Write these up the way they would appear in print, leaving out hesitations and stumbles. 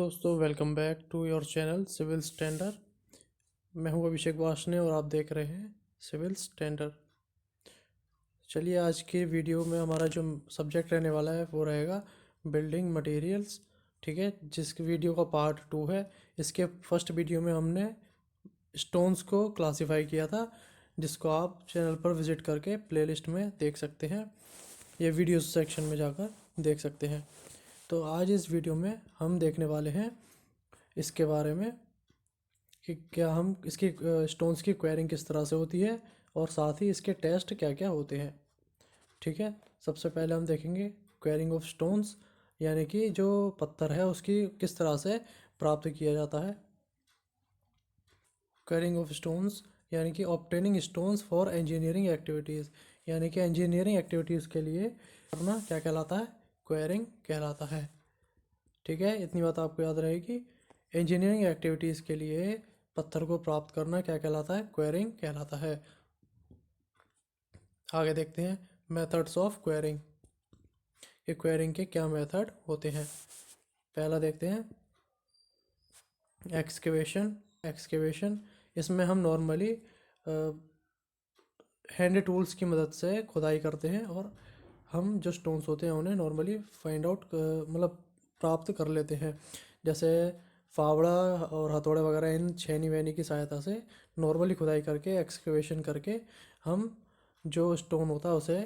दोस्तों welcome back to your channel civil standard. मैं हूं अभिषेक वार्ष्णेय और आप देख रहे हैं सिविल स्टैंडर्ड। चलिए आज के वीडियो में हमारा जो सब्जेक्ट रहने वाला है वो रहेगा बिल्डिंग मटेरियल्स। ठीक है, जिस वीडियो का पार्ट 2 है। इसके फर्स्ट वीडियो में हमने स्टोन्स को क्लासिफाई किया था, जिसको आप चैनल पर विज़िट करके प्लेलिस्ट में देख सकते हैं, ये वीडियो सेक्शन में जाकर देख सकते हैं। तो आज इस वीडियो में हम देखने वाले हैं इसके बारे में कि क्या हम इसकी स्टोन्स की क्वेरिंग किस तरह से होती है और साथ ही इसके टेस्ट क्या क्या होते हैं। ठीक है, सबसे पहले हम देखेंगे क्वेरिंग ऑफ स्टोन्स, यानी कि जो पत्थर है उसकी किस तरह से प्राप्त किया जाता है। क्वेरिंग ऑफ स्टोन्स यानी कि obtaining stones for engineering activities, यानी कि इंजीनियरिंग एक्टिविटीज़ के लिए करना क्या कहलाता है, क्वेरिंग कहलाता है। ठीक है, इतनी बात आपको याद रहेगी। इंजीनियरिंग एक्टिविटीज़ के लिए पत्थर को प्राप्त करना क्या कहलाता है, क्वेरिंग कहलाता है। आगे देखते हैं मेथड्स ऑफ क्वेरिंग, ये क्वेरिंग के क्या मेथड होते हैं। पहला देखते हैं एक्सकेवेशन। एक्सकेवेशन इसमें हम नॉर्मली हैंड टूल्स की मदद से खुदाई करते हैं और हम जो स्टोन्स होते हैं उन्हें नॉर्मली फाइंड आउट मतलब प्राप्त कर लेते हैं। जैसे फावड़ा और हथौड़े वगैरह, इन छेनी वैनी की सहायता से नॉर्मली खुदाई करके एक्सकेवेशन करके हम जो स्टोन होता है उसे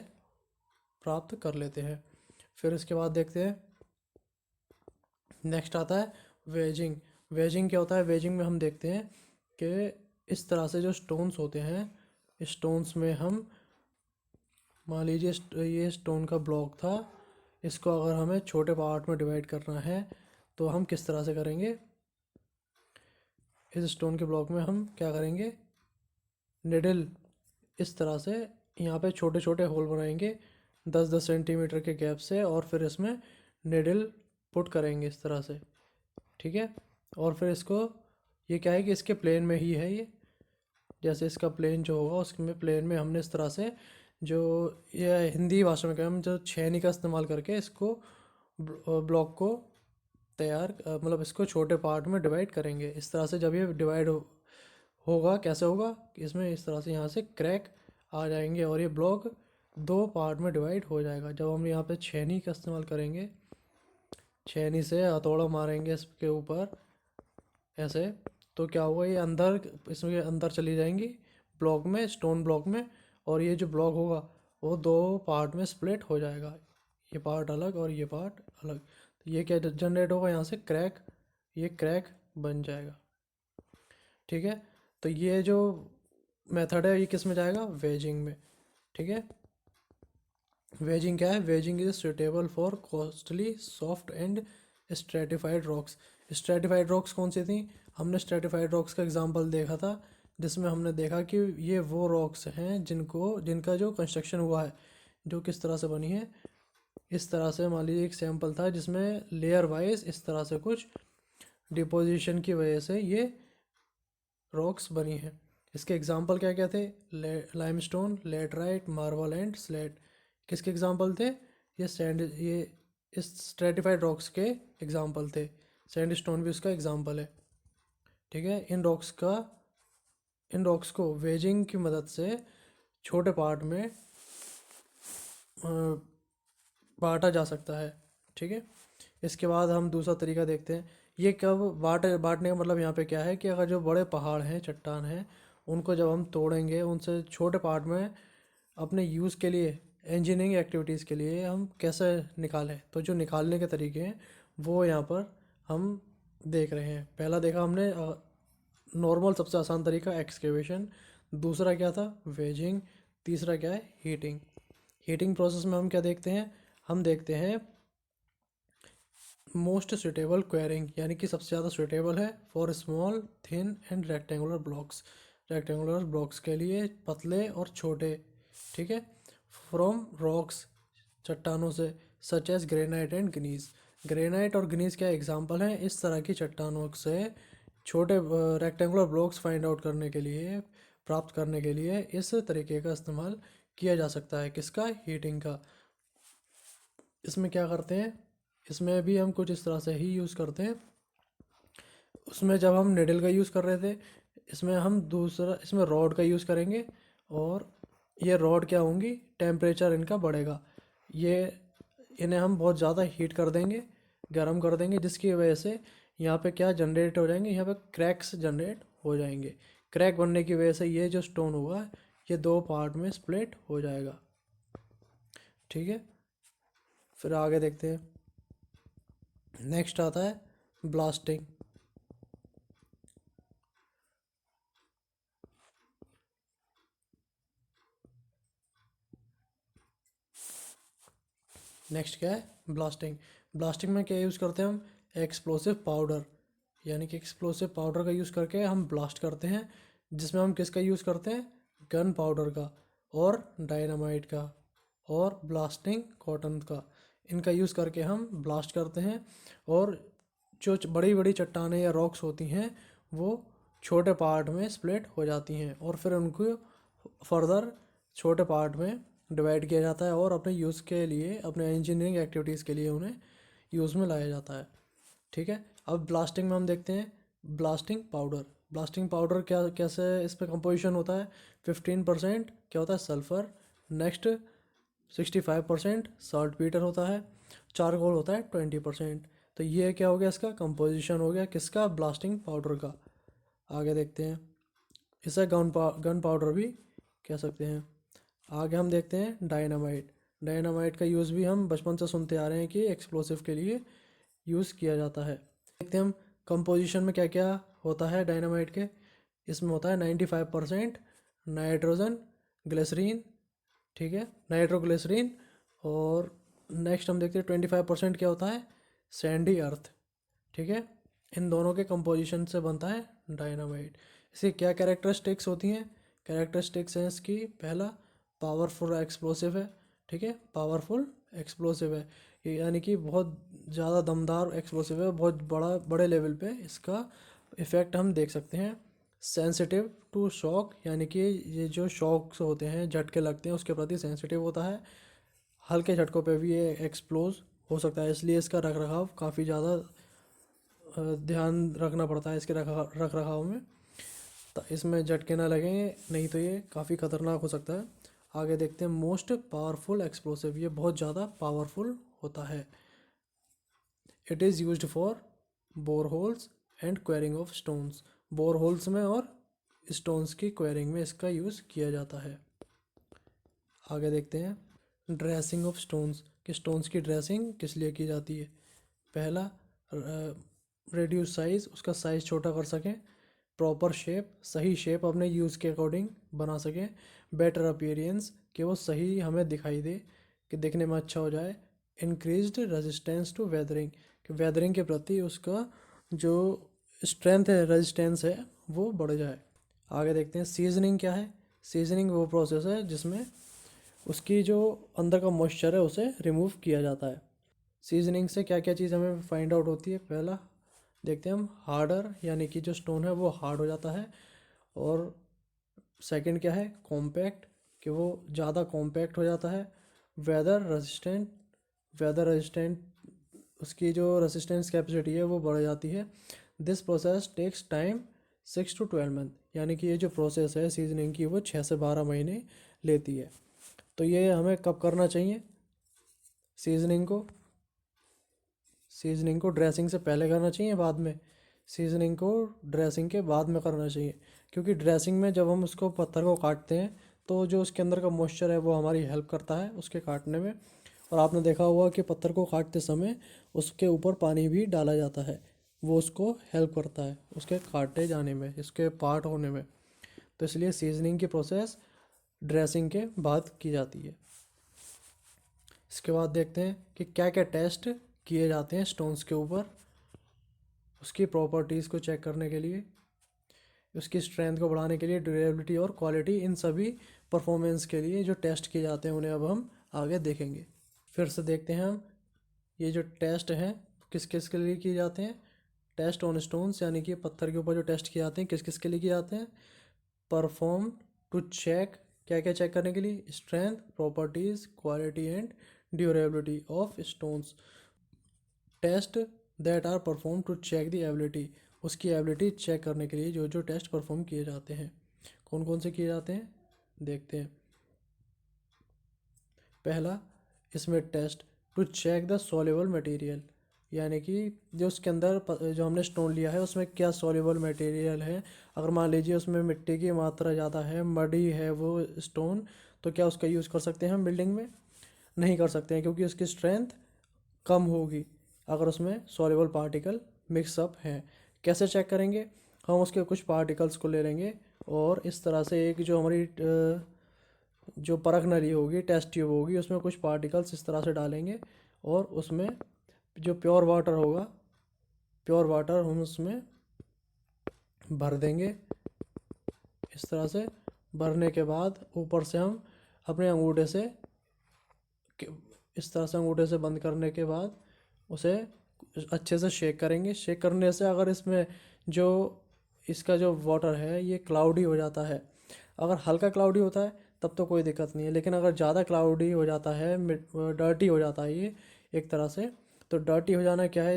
प्राप्त कर लेते हैं। फिर इसके बाद देखते हैं नेक्स्ट आता है वेजिंग। वेजिंग क्या होता है, वेजिंग में हम देखते हैं कि इस तरह से जो स्टोन्स होते हैं, स्टोन्स में हम मान लीजिए ये स्टोन का ब्लॉक था, इसको अगर हमें छोटे पार्ट में डिवाइड करना है तो हम किस तरह से करेंगे। इस स्टोन के ब्लॉक में हम क्या करेंगे, निडल इस तरह से यहाँ पे छोटे छोटे होल बनाएंगे 10-10 सेंटीमीटर के गैप से, और फिर इसमें निडल पुट करेंगे इस तरह से। ठीक है, और फिर इसको, ये क्या है कि इसके प्लेन में ही है ये, जैसे इसका प्लेन जो होगा उसमें प्लेन में हमने इस तरह से, जो ये हिंदी भाषा में क्या हम जो छेनी का इस्तेमाल करके इसको ब्लॉक को तैयार मतलब इसको छोटे पार्ट में डिवाइड करेंगे। इस तरह से जब ये डिवाइड होगा कैसे होगा कि इसमें इस तरह से यहाँ से क्रैक आ जाएंगे और ये ब्लॉक दो पार्ट में डिवाइड हो जाएगा। जब हम यहाँ पे छेनी का इस्तेमाल करेंगे, छेनी से हथौड़ा मारेंगे इसके ऊपर ऐसे, तो क्या होगा, ये अंदर, इसमें अंदर चली जाएंगी ब्लॉक में, स्टोन ब्लॉक में, और ये जो ब्लॉक होगा वो दो पार्ट में स्प्लिट हो जाएगा, ये पार्ट अलग और ये पार्ट अलग। तो ये क्या जनरेट होगा, यहाँ से क्रैक, ये क्रैक बन जाएगा। ठीक है, तो ये जो मेथड है ये किस में जाएगा, वेजिंग में। ठीक है, वेजिंग क्या है, waging is suitable for costly soft and stratified rocks. Stratified rocks कौन सी थी, हमने स्ट्रेटिफाइड रॉक्स का एग्जांपल देखा था, जिसमें हमने देखा कि ये वो रॉक्स हैं जिनका जो कंस्ट्रक्शन हुआ है, जो किस तरह से बनी है। इस तरह से मान लीजिए एक सैंपल था जिसमें लेयर वाइज इस तरह से कुछ डिपोजिशन की वजह से ये रॉक्स बनी है। इसके एग्जांपल क्या क्या थे, limestone, laterite, marble and slate. किसके एग्जांपल थे, ये इस स्ट्रेटिफाइड रॉक्स के एग्जांपल थे। सैंडस्टोन भी उसका एग्जांपल है। ठीक है, इन रॉक्स को वेजिंग की मदद से छोटे पार्ट में बांटा जा सकता है। ठीक है, इसके बाद हम दूसरा तरीका देखते हैं। ये कब बांटने का मतलब यहाँ पे क्या है कि अगर जो बड़े पहाड़ हैं, चट्टान हैं, उनको जब हम तोड़ेंगे, उनसे छोटे पार्ट में अपने यूज़ के लिए, इंजीनियरिंग एक्टिविटीज़ के लिए हम कैसे निकालें, तो जो निकालने के तरीके हैं वो यहाँ पर हम देख रहे हैं। पहला देखा हमने नॉर्मल सबसे आसान तरीका एक्सकेवेशन, दूसरा क्या था वेजिंग, तीसरा क्या है हीटिंग। हीटिंग प्रोसेस में हम क्या देखते हैं, हम देखते हैं मोस्ट सुटेबल क्वेरिंग, यानी कि सबसे ज़्यादा सुटेबल है for small thin and rectangular blocks. Rectangular blocks के लिए पतले और छोटे। ठीक है, फ्रॉम रॉक्स, चट्टानों से, such as granite and gneiss. Granite और ग्नीस क्या एग्जांपल हैं इस तरह की चट्टानों से छोटे रेक्टेंगुलर ब्लॉक्स फाइंड आउट करने के लिए, प्राप्त करने के लिए इस तरीके का इस्तेमाल किया जा सकता है, किसका, हीटिंग का। इसमें क्या करते हैं, इसमें भी हम कुछ इस तरह से ही यूज़ करते हैं उसमें जब हम निडल का यूज़ कर रहे थे, इसमें हम दूसरा इसमें रॉड का यूज़ करेंगे। और ये रॉड क्या होंगी, टेम्परेचर इनका बढ़ेगा, ये इन्हें हम बहुत ज़्यादा हीट कर देंगे, गर्म कर देंगे, जिसकी वजह से यहाँ पे क्या जनरेट हो जाएंगे, यहाँ पे क्रैक्स जनरेट हो जाएंगे। क्रैक बनने की वजह से ये जो स्टोन होगा ये दो पार्ट में स्प्लिट हो जाएगा। ठीक है, फिर आगे देखते हैं। नेक्स्ट आता है ब्लास्टिंग। नेक्स्ट क्या है, ब्लास्टिंग। ब्लास्टिंग में क्या यूज़ करते हैं हम, एक्सप्लोसिव पाउडर, यानी कि एक्सप्लोसिव पाउडर का यूज़ करके हम ब्लास्ट करते हैं, जिसमें हम किसका यूज़ करते हैं, गन पाउडर का और डायनामाइट का और ब्लास्टिंग कॉटन का, इनका यूज़ करके हम ब्लास्ट करते हैं। और जो बड़ी बड़ी चट्टानें या रॉक्स होती हैं वो छोटे पार्ट में स्प्लिट हो जाती हैं और फिर उनको फर्दर छोटे पार्ट में डिवाइड किया जाता है और अपने यूज़ के लिए, अपने इंजीनियरिंग एक्टिविटीज़ के लिए उन्हें यूज़ में लाया जाता है। ठीक है, अब ब्लास्टिंग में हम देखते हैं ब्लास्टिंग पाउडर। ब्लास्टिंग पाउडर क्या कैसे इस पर कंपोजिशन होता है, 15% क्या होता है, सल्फ़र। नेक्स्ट 65% सॉल्ट पीटर होता है। चारकोल होता है 20%। तो ये क्या हो गया, इसका कंपोजिशन हो गया किसका, ब्लास्टिंग पाउडर का। आगे देखते हैं, इसे गन पाउडर भी कह सकते हैं। आगे हम देखते हैं डायनामाइट। डायनामाइट का यूज़ भी हम बचपन से सुनते आ रहे हैं कि एक्सप्लोसिव के लिए यूज़ किया जाता है। देखते हैं हम कंपोजिशन में क्या क्या होता है डायनामाइट के। इसमें होता है 95% नाइट्रोजन ग्लिसरीन, ठीक है, नाइट्रोग्लिसरीन। और नेक्स्ट हम देखते हैं 25% क्या होता है, सैंडी अर्थ। ठीक है, इन दोनों के कंपोजिशन से बनता है डायनामाइट। इसकी क्या कैरेक्टरिस्टिक्स होती हैं, कैरेक्टरिस्टिक्स हैं इसकी, पहला पावरफुल एक्सप्लोसिव है। ठीक है, पावरफुल एक्सप्लोसिव है, ये यानी कि बहुत ज़्यादा दमदार एक्सप्लोसिव है, बहुत बड़े लेवल पे इसका इफ़ेक्ट हम देख सकते हैं। सेंसिटिव टू शॉक, यानी कि ये जो शॉक्स होते हैं, झटके लगते हैं, उसके प्रति सेंसिटिव होता है। हल्के झटकों पे भी ये एक्सप्लोज हो सकता है, इसलिए इसका रख रखाव काफ़ी ज़्यादा ध्यान रखना पड़ता है इसके रख रखाव में, तो इसमें झटके ना लगें, नहीं तो ये काफ़ी ख़तरनाक हो सकता है। आगे देखते हैं मोस्ट पावरफुल एक्सप्लोसिव, ये बहुत ज़्यादा पावरफुल होता है। It is used for boreholes and quarrying of stones. Boreholes में और स्टोन्स की क्वेरिंग में इसका यूज़ किया जाता है। आगे देखते हैं ड्रेसिंग ऑफ स्टोन्स, कि स्टोन्स की ड्रेसिंग किस लिए की जाती है। पहला, रेड्यूस साइज़, उसका साइज़ छोटा कर सकें। प्रॉपर शेप, सही शेप अपने यूज़ के अकॉर्डिंग बना सकें। बेटर अपीयरेंस, कि वो सही हमें दिखाई दे, कि देखने में अच्छा हो जाए। इंक्रीज्ड रेजिस्टेंस टू वेदरिंग, कि वेदरिंग के प्रति उसका जो स्ट्रेंथ है, रेजिस्टेंस है, वो बढ़ जाए। आगे देखते हैं सीजनिंग क्या है। सीजनिंग वो प्रोसेस है जिसमें उसकी जो अंदर का मॉइस्चर है उसे रिमूव किया जाता है। सीजनिंग से क्या क्या चीज़ हमें फाइंड आउट होती है, पहला देखते हैं हम हार्डर, यानी कि जो स्टोन है वो हार्ड हो जाता है। और सेकंड क्या है, कॉम्पैक्ट, कि वो ज़्यादा कॉम्पैक्ट हो जाता है। वेदर रेजिस्टेंट, वेदर रेजिस्टेंट, उसकी जो रेजिस्टेंस कैपेसिटी है वो बढ़ जाती है। This process takes time 6 to 12 month, यानी कि ये जो प्रोसेस है सीजनिंग की वो 6 से 12 महीने लेती है। तो ये हमें कब करना चाहिए, सीजनिंग को, सीजनिंग को ड्रेसिंग से पहले करना चाहिए, बाद में। सीजनिंग को ड्रेसिंग के बाद में करना चाहिए, क्योंकि ड्रेसिंग में जब हम उसको पत्थर को काटते हैं तो जो उसके अंदर का मॉइस्चर है वो हमारी हेल्प करता है उसके काटने में। और आपने देखा होगा कि पत्थर को काटते समय उसके ऊपर पानी भी डाला जाता है, वो उसको हेल्प करता है उसके काटे जाने में, इसके पार्ट होने में। तो इसलिए सीजनिंग की प्रोसेस ड्रेसिंग के बाद की जाती है। इसके बाद देखते हैं कि क्या क्या टेस्ट किए जाते हैं स्टोन्स के ऊपर, उसकी प्रॉपर्टीज़ को चेक करने के लिए, उसकी स्ट्रेंथ को बढ़ाने के लिए, ड्यूरेबिलिटी और क्वालिटी, इन सभी परफॉर्मेंस के लिए जो टेस्ट किए जाते हैं उन्हें अब हम आगे देखेंगे। फिर से देखते हैं हम ये जो टेस्ट हैं किस किस के लिए किए जाते हैं। टेस्ट ऑन स्टोन्स, यानी कि पत्थर के ऊपर जो टेस्ट किए जाते हैं किस किस के लिए किए जाते हैं। परफॉर्म टू चेक, क्या क्या चेक करने के लिए, strength, properties, quality and durability of stones. Test that are perform to check the ability, उसकी एबिलिटी चेक करने के लिए जो जो टेस्ट परफॉर्म किए जाते हैं। कौन कौन से किए जाते हैं देखते हैं। पहला, इसमें test to check the soluble material, यानी कि जो उसके अंदर जो हमने स्टोन लिया है उसमें क्या सॉल्युबल मटेरियल है। अगर मान लीजिए उसमें मिट्टी की मात्रा ज़्यादा है, मडी है वो स्टोन, तो क्या उसका यूज़ कर सकते हैं हम बिल्डिंग में? नहीं कर सकते हैं, क्योंकि उसकी स्ट्रेंथ कम होगी अगर उसमें सॉल्युबल पार्टिकल मिक्सअप हैं। कैसे चेक करेंगे? हम उसके कुछ पार्टिकल्स को ले लेंगे और इस तरह से एक जो हमारी जो परख नली होगी, टेस्ट ट्यूब होगी, उसमें कुछ पार्टिकल्स इस तरह से डालेंगे और उसमें जो प्योर वाटर होगा, प्योर वाटर हम उसमें भर देंगे। इस तरह से भरने के बाद ऊपर से हम अपने अंगूठे से इस तरह से अंगूठे से बंद करने के बाद उसे अच्छे से शेक करेंगे। शेक करने से अगर इसमें जो इसका जो वाटर है ये क्लाउडी हो जाता है, अगर हल्का क्लाउडी होता है तब तो कोई दिक्कत नहीं है, लेकिन अगर ज़्यादा क्लाउडी हो जाता है, डर्टी हो जाता है ये एक तरह से, तो डर्टी हो जाना क्या है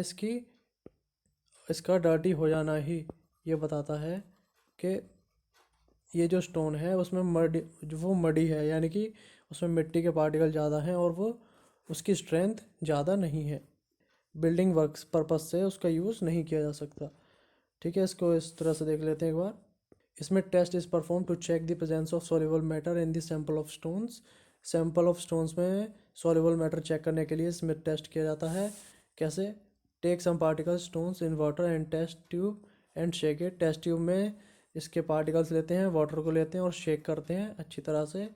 इसका डर्टी हो जाना ही ये बताता है कि ये जो स्टोन है उसमें मड जो वो मडी है, यानी कि उसमें मिट्टी के पार्टिकल ज़्यादा हैं और वो उसकी स्ट्रेंथ ज़्यादा नहीं है। बिल्डिंग वर्क्स पर्पस से उसका यूज़ नहीं किया जा सकता। ठीक है, इसको इस तरह से देख लेते हैं एक बार। इसमें test is perform to check the presence of soluble matter in the sample of stones. Sample of stones में सॉल्युबल मैटर चेक करने के लिए इसमें टेस्ट किया जाता है। कैसे? Take some particle stones in water and test tube and shake it. Test tube में इसके पार्टिकल्स लेते हैं, वाटर को लेते हैं और शेक करते हैं अच्छी तरह से।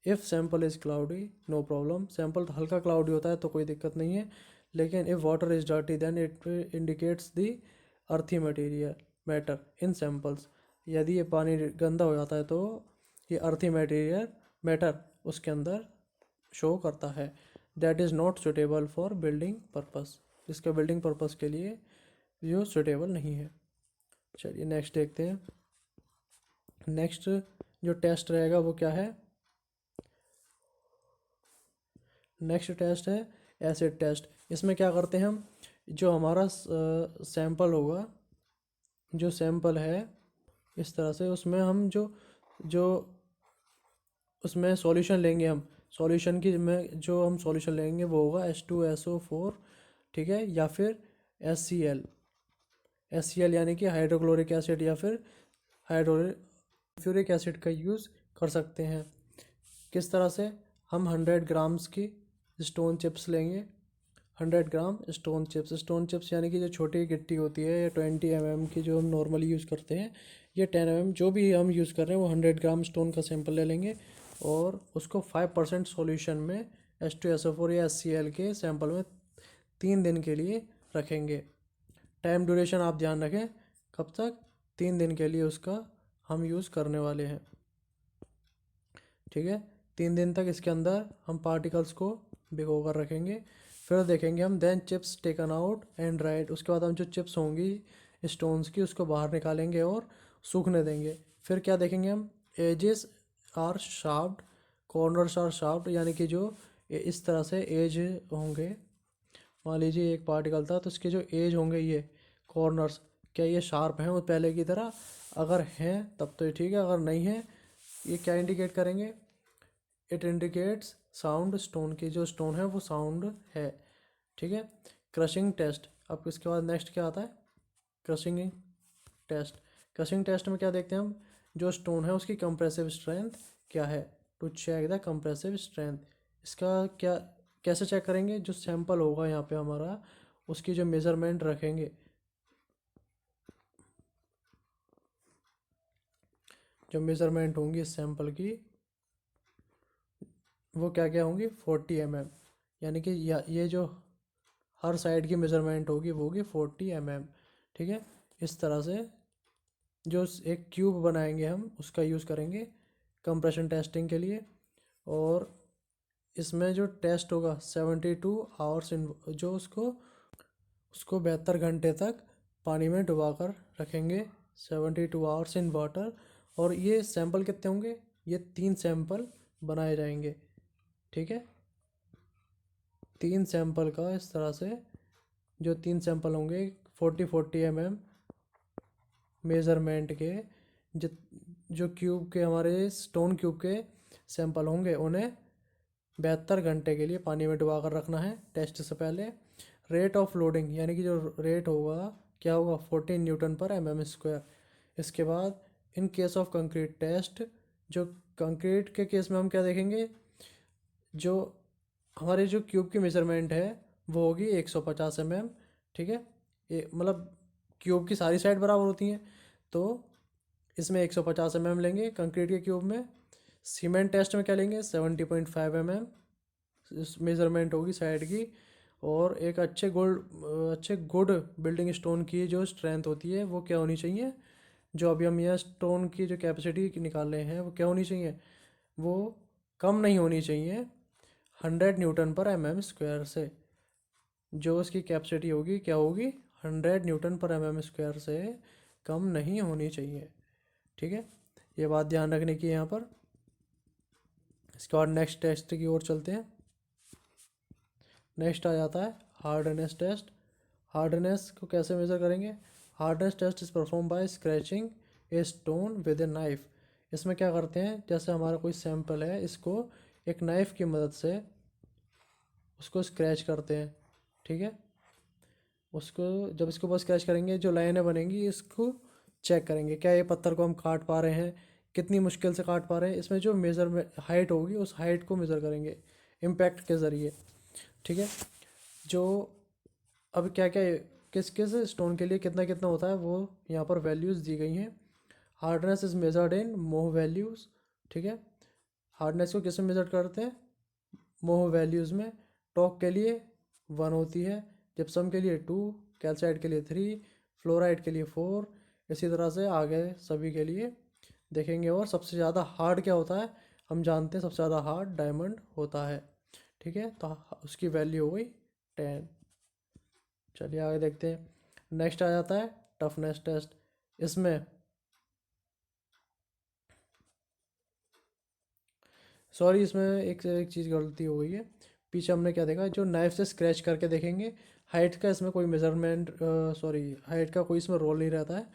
If sample is cloudy no problem. Sample हल्का क्लाउडी होता है तो कोई दिक्कत नहीं है, लेकिन if water is dirty then it indicates the earthy material matter in samples. यदि ये पानी गंदा हो जाता है तो ये अर्थी मटेरियल मैटर उसके अंदर शो करता है। That is not suitable for building purpose, इसका बिल्डिंग पर्पस के लिए जो सुटेबल नहीं है। चलिए नेक्स्ट देखते हैं। नेक्स्ट जो टेस्ट रहेगा वो क्या है? नेक्स्ट टेस्ट है एसिड टेस्ट। इसमें क्या करते हैं हम, जो हमारा सैंपल होगा, जो सैंपल है इस तरह से, उसमें हम जो जो उसमें सॉल्यूशन लेंगे, हम सॉल्यूशन की में जो हम सॉल्यूशन लेंगे वो होगा H2SO4, ठीक है, या फिर HCl। HCl यानी कि हाइड्रोक्लोरिक एसिड या फिर हाइड्रोफ्यूरिक एसिड का यूज़ कर सकते हैं। किस तरह से? हम 100 ग्राम्स की स्टोन चिप्स लेंगे। 100 ग्राम स्टोन चिप्स, स्टोन चिप्स यानी कि जो छोटी गिट्टी होती है, या 20 mm की जो हम नॉर्मली यूज़ करते हैं, ये 10 mm जो भी हम यूज़ कर रहे हैं वो 100 ग्राम स्टोन का सैंपल ले लेंगे और उसको 5% सॉल्यूशन में H2SO4 या HCl के सैंपल में 3 दिन के लिए रखेंगे। टाइम ड्यूरेशन आप ध्यान रखें, कब तक? 3 दिन के लिए उसका हम यूज़ करने वाले हैं। ठीक है, 3 दिन तक इसके अंदर हम पार्टिकल्स को भिगो कर रखेंगे। फिर देखेंगे हम, then chips taken out and dried. उसके बाद हम जो चिप्स होंगी स्टोन्स की उसको बाहर निकालेंगे और सूखने देंगे। फिर क्या देखेंगे हम, एजेस आर शार्प्ड, कॉर्नर्स आर शार्प्ड, यानी कि जो इस तरह से एज होंगे, मान लीजिए एक पार्टिकल था तो इसके जो एज होंगे ये कॉर्नर्स, क्या ये शार्प हैं वो पहले की तरह? अगर हैं तब तो ये ठीक है, अगर नहीं है ये क्या इंडिकेट करेंगे? इट इंडिकेट्स साउंड, स्टोन की जो स्टोन है वो साउंड है। ठीक है, क्रशिंग टेस्ट। अब इसके बाद नेक्स्ट क्या आता है? Crushing test. क्रशिंग टेस्ट में क्या देखते हैं हम, जो स्टोन है उसकी कंप्रेसिव स्ट्रेंथ क्या है, to check the compressive strength. इसका क्या कैसे चेक करेंगे? जो सैंपल होगा यहाँ पे हमारा, उसकी जो मेज़रमेंट रखेंगे, जो मेज़रमेंट होंगी इस सैंपल की वो क्या क्या होंगी? 40 mm, यानी कि ये जो हर साइड की मेज़रमेंट होगी वो होगी 40 mm। ठीक है, इस तरह से जो एक क्यूब बनाएंगे हम उसका यूज़ करेंगे कंप्रेशन टेस्टिंग के लिए। और इसमें जो टेस्ट होगा 72 आवर्स इन, जो उसको उसको 72 घंटे तक पानी में डुबा कर रखेंगे, 72 आवर्स इन वाटर। और ये सैंपल कितने होंगे? ये 3 सैंपल बनाए जाएंगे। ठीक है, 3 सैंपल का इस तरह से जो 3 सैंपल होंगे 40-40 mm मेज़रमेंट के जित जो क्यूब के हमारे स्टोन क्यूब के सैंपल होंगे उन्हें 72 घंटे के लिए पानी में डुबा कर रखना है टेस्ट से पहले। रेट ऑफ लोडिंग यानी कि जो रेट होगा क्या होगा 14 न्यूटन पर एम स्क्वायर। इसके बाद in case of concrete test, जो कंक्रीट के केस में हम क्या देखेंगे, जो हमारे जो क्यूब की मेजरमेंट है वो होगी 150 mm। ठीक है, ये मतलब क्यूब की सारी साइड बराबर होती हैं तो इसमें 150 mm लेंगे कंक्रीट के क्यूब में। सीमेंट टेस्ट में क्या लेंगे 70.5 mm मेज़रमेंट होगी साइड की। और एक अच्छे गुड बिल्डिंग स्टोन की जो स्ट्रेंथ होती है वो क्या होनी चाहिए, जो अभी हम यहाँ स्टोन की जो कैपेसिटी निकाल रहे हैं वो क्या होनी चाहिए, वो कम नहीं होनी चाहिए 100 न्यूटन पर एम स्क्वायर से। जो उसकी कैपेसिटी होगी क्या होगी 100 न्यूटन पर एम स्क्वायर से कम नहीं होनी चाहिए। ठीक है, ये बात ध्यान रखने की है यहाँ पर। इसके बाद नेक्स्ट टेस्ट की ओर चलते हैं। नेक्स्ट आ जाता है हार्डनेस टेस्ट। हार्डनेस को कैसे मेज़र करेंगे, hardness test is perform by scratching a stone with a knife. इसमें क्या करते हैं, जैसे हमारा कोई सैंपल है इसको एक नाइफ़ की मदद से उसको स्क्रैच करते हैं। ठीक है, उसको जब इसके ऊपर स्क्रैच करेंगे जो लाइनें बनेंगी इसको चेक करेंगे क्या ये पत्थर को हम काट पा रहे हैं, कितनी मुश्किल से काट पा रहे हैं। इसमें जो मेज़र में हाइट होगी उस हाइट को मेज़र करेंगे इम्पैक्ट के ज़रिए। ठीक है, जो अब क्या क्या किस किस स्टोन के लिए कितना कितना होता है वो यहाँ पर वैल्यूज़ दी गई हैं। हार्डनेस इज़ मेजर्ड इन मोह वैल्यूज़। ठीक है, हार्डनेस को किस में मेजर करते हैं, मोह वैल्यूज़ में। टॉक के लिए 1 होती है, जिप्सम के लिए 2, कैल्साइट के लिए 3, फ्लोराइड के लिए 4, इसी तरह से आगे सभी के लिए देखेंगे। और सबसे ज़्यादा हार्ड क्या होता है, हम जानते हैं सबसे ज़्यादा हार्ड डायमंड होता है। ठीक है, तो उसकी वैल्यू हो गई 10। चलिए आगे देखते हैं। नेक्स्ट आ जाता है टफनेस टेस्ट। इसमें सॉरी इसमें एक चीज़ गलती हो गई है। पीछे हमने क्या देखा, जो नाइफ से स्क्रैच करके देखेंगे। हाइट का इसमें कोई मेजरमेंट सॉरी हाइट का कोई इसमें रोल नहीं रहता है।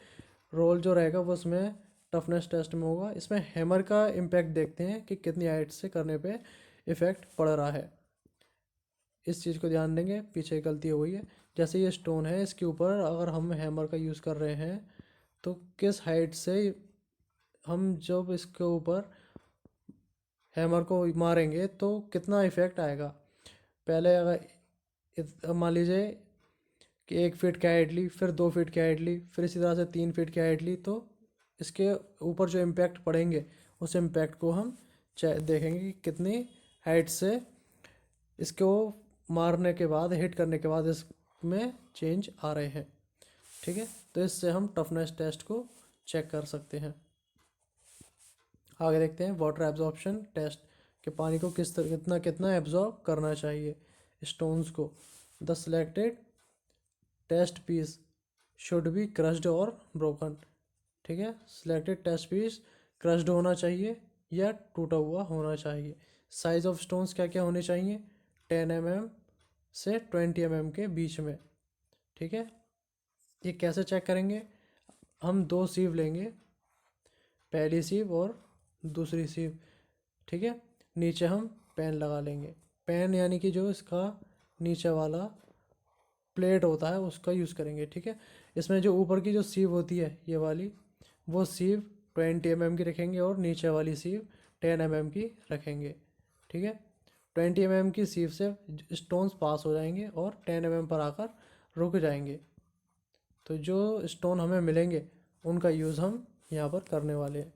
रोल जो रहेगा वो इसमें टफनेस टेस्ट में होगा। इसमें हैमर का इम्पैक्ट देखते हैं कि कितनी हाइट से करने पे इफ़ेक्ट पड़ रहा है। इस चीज़ को ध्यान देंगे, पीछे गलती हो गई है। जैसे ये स्टोन है इसके ऊपर अगर हम हैमर का यूज़ कर रहे हैं तो किस हाइट से हम जब इसके ऊपर हैमर को मारेंगे तो कितना इफ़ेक्ट आएगा। पहले अगर मान लीजिए कि 1 फीट की हाइट ली, फिर 2 फीट की हाइट ली, फिर इसी तरह से 3 फीट की हाइट ली, तो इसके ऊपर जो इम्पैक्ट पड़ेंगे उस इम्पैक्ट को हम देखेंगे कि कितनी हाइट से इसको मारने के बाद हिट करने के बाद इसमें चेंज आ रहे हैं। ठीक है, तो इससे हम टफनेस टेस्ट को चेक कर सकते हैं। आगे देखते हैं वाटर एब्जॉर्प्शन टेस्ट कि पानी को किस तरह कितना कितना एब्जॉर्ब करना चाहिए स्टोन्स को। The selected test piece should be crushed और ब्रोकन। ठीक है, सिलेक्टेड टेस्ट पीस क्रश्ड होना चाहिए या टूटा हुआ होना चाहिए। साइज ऑफ स्टोन्स क्या क्या होने चाहिए, 10 mm से 20 mm के बीच में। ठीक है, ये कैसे चेक करेंगे, हम 2 सीव लेंगे, पहली सीव और दूसरी सीव। ठीक है, नीचे हम पेन लगा लेंगे। पेन यानी कि जो इसका नीचे वाला प्लेट होता है उसका यूज़ करेंगे। ठीक है, इसमें जो ऊपर की जो सीव होती है ये वाली, वो सीव 20 mm की रखेंगे और नीचे वाली सीव 10 mm की रखेंगे। ठीक है, 20 mm की सीव से स्टोन्स पास हो जाएंगे और 10 mm पर आकर रुक जाएंगे। तो जो स्टोन हमें मिलेंगे उनका यूज़ हम यहाँ पर करने वाले हैं।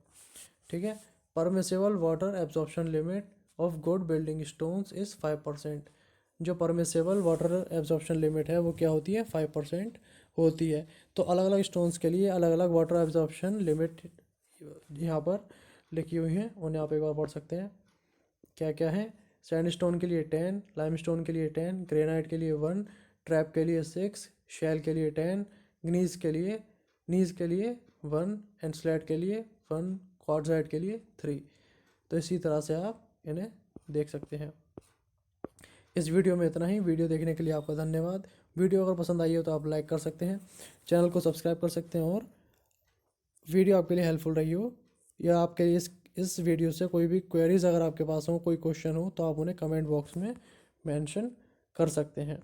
ठीक है, permissible water absorption limit of good building stones is 5%। जो परमिसेबल वाटर एब्जॉर्प्शन लिमिट है वो क्या होती है 5% होती है। तो अलग अलग स्टोन्स के लिए अलग अलग वाटर एब्जॉर्प्शन लिमिट यहाँ पर लिखी हुई हैं, उन्हें आप एक बार पढ़ सकते हैं क्या क्या है। सैंडस्टोन के लिए 10, लाइमस्टोन के लिए 10, ग्रेनाइट के लिए 1, ट्रैप के लिए 6, शैल के लिए 10, नीज के लिए 1 एंड स्लेट के लिए 1, क्वार्ट्जाइट के लिए 3। तो इसी तरह से आप इन्हें देख सकते हैं। इस वीडियो में इतना ही। वीडियो देखने के लिए आपका धन्यवाद। वीडियो अगर पसंद आई हो तो आप लाइक कर सकते हैं, चैनल को सब्सक्राइब कर सकते हैं और वीडियो आपके लिए हेल्पफुल रही हो, या आपके इस वीडियो से कोई भी क्वेरीज अगर आपके पास हो, कोई क्वेश्चन हो, तो आप उन्हें कमेंट बॉक्स में मेंशन कर सकते हैं।